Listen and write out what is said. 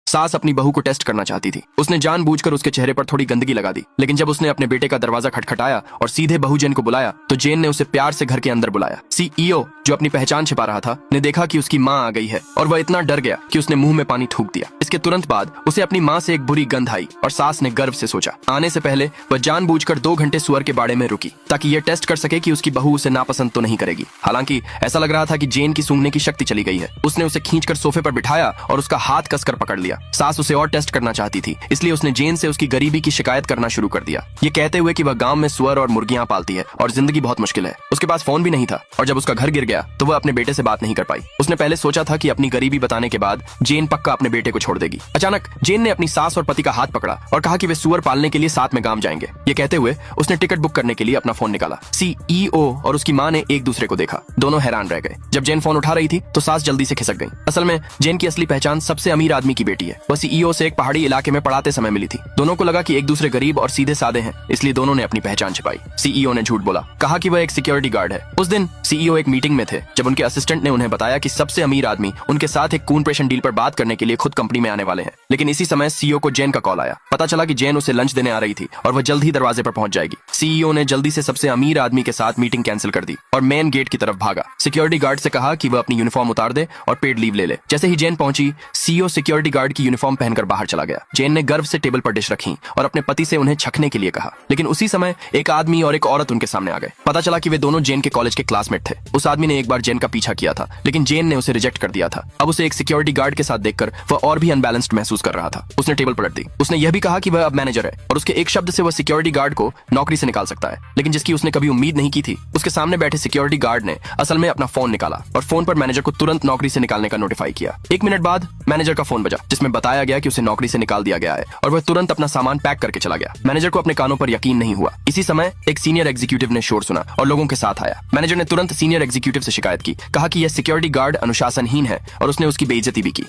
सास अपनी बहू को टेस्ट करना चाहती थी। उसने जानबूझकर उसके चेहरे पर थोड़ी गंदगी लगा दी, लेकिन जब उसने अपने बेटे का दरवाजा खटखटाया और सीधे बहू जेन को बुलाया तो जेन ने उसे प्यार से घर के अंदर बुलाया। सीईओ, जो अपनी पहचान छिपा रहा था, ने देखा कि उसकी माँ आ गई है और वह इतना डर गया कि उसने मुंह में पानी थूक दिया। इसके तुरंत बाद उसे अपनी माँ से एक बुरी गंध आई और सास ने गर्व से सोचा। आने से पहले वह जानबूझकर 2 घंटे सुअर के बाड़े में रुकी ताकि यह टेस्ट कर सके कि उसकी बहू उसे नापसंद तो नहीं करेगी। हालांकि ऐसा लग रहा था कि जेन की सूंघने की शक्ति चली गई है। उसने उसे खींचकर सोफे पर बिठाया और उसका हाथ कसकर पकड़ लिया। सास उसे और टेस्ट करना चाहती थी, इसलिए उसने जेन से उसकी गरीबी की शिकायत करना शुरू कर दिया, ये कहते हुए कि वह गांव में सुअर और मुर्गियां पालती है और जिंदगी बहुत मुश्किल है। उसके पास फोन भी नहीं था और जब उसका घर गिर गया तो वह अपने बेटे से बात नहीं कर पाई। उसने पहले सोचा था कि अपनी गरीबी बताने के बाद जेन पक्का अपने बेटे को छोड़ देगी। अचानक जेन ने अपनी सास और पति का हाथ पकड़ा और कहा कि वे सुअर पालने के लिए साथ में गांव जाएंगे। ये कहते हुए उसने टिकट बुक करने के लिए अपना फोन निकाला। सीईओ और उसकी माँ ने एक दूसरे को देखा। दोनों हैरान रह गए। जब जेन फोन उठा रही थी तो सास जल्दी से खिसक गई। असल में जेन की असली पहचान सबसे अमीर आदमी की बेटी है। वह सीईओ से एक पहाड़ी इलाके में पढ़ाते समय मिली थी। दोनों को लगा कि एक दूसरे गरीब और सीधे साधे हैं, इसलिए दोनों ने अपनी पहचान छिपाई। सीईओ ने झूठ बोला, कहा कि वह एक सिक्योरिटी गार्ड है। उस दिन सीईओ एक मीटिंग में थे जब उनके असिस्टेंट ने उन्हें बताया कि सबसे अमीर आदमी उनके साथ एक खून प्रेषण डील पर बात करने के लिए खुद कंपनी में आने वाले हैं। लेकिन इसी समय सीईओ को जेन का कॉल आया। पता चला कि जेन उसे लंच देने आ रही थी और वह जल्द ही दरवाजे पर पहुंच जाएगी। सीईओ ने जल्दी से सबसे अमीर आदमी के साथ मीटिंग कैंसिल कर दी और मेन गेट की तरफ भागा। सिक्योरिटी गार्ड से कहा कि वह अपनी यूनिफॉर्म उतार दे और पेड लीव ले ले। जैसे ही जेन पहुंची, सीईओ सिक्योरिटी गार्ड की यूनिफॉर्म पहनकर बाहर चला गया। जेन ने गर्व से टेबल पर डिश रखी और अपने पति से उन्हें छकने के लिए कहा। लेकिन उसी समय एक आदमी और एक औरत उनके सामने आ गए। पता चला कि वे दोनों जेन के कॉलेज के क्लासमेट थे। उस आदमी ने एक बार जेन का पीछा किया था, लेकिन जेन ने उसे रिजेक्ट कर दिया था। अब उसे एक सिक्योरिटी गार्ड के साथ देखकर वह और भी अनबैलेंस्ड महसूस कर रहा था। उसने टेबल पलट दी। उसने यह भी कहा कि वह अब मैनेजर है और उसके एक शब्द से वह सिक्योरिटी गार्ड को नौकरी से निकाल सकता है। लेकिन जिसकी उसने कभी उम्मीद नहीं की थी, उसके सामने बैठे सिक्योरिटी गार्ड ने असल में अपना फोन निकाला और फोन पर मैनेजर को तुरंत नौकरी से निकालने का नोटिफाई किया। 1 मिनट बाद मैनेजर का फोन बजा, जिसमें बताया गया कि उसे नौकरी से निकाल दिया गया है और वह तुरंत अपना सामान पैक करके चला गया। मैनेजर को अपने कानों पर यकीन नहीं हुआ। इसी समय एक सीनियर एग्जीक्यूटिव ने शोर सुना और लोगों के साथ आया। मैनेजर ने तुरंत सीनियर एग्जीक्यूटिव से शिकायत की, कहा कि यह सिक्योरिटी गार्ड अनुशासनहीन है और उसने उसकी बेइज्जती भी की।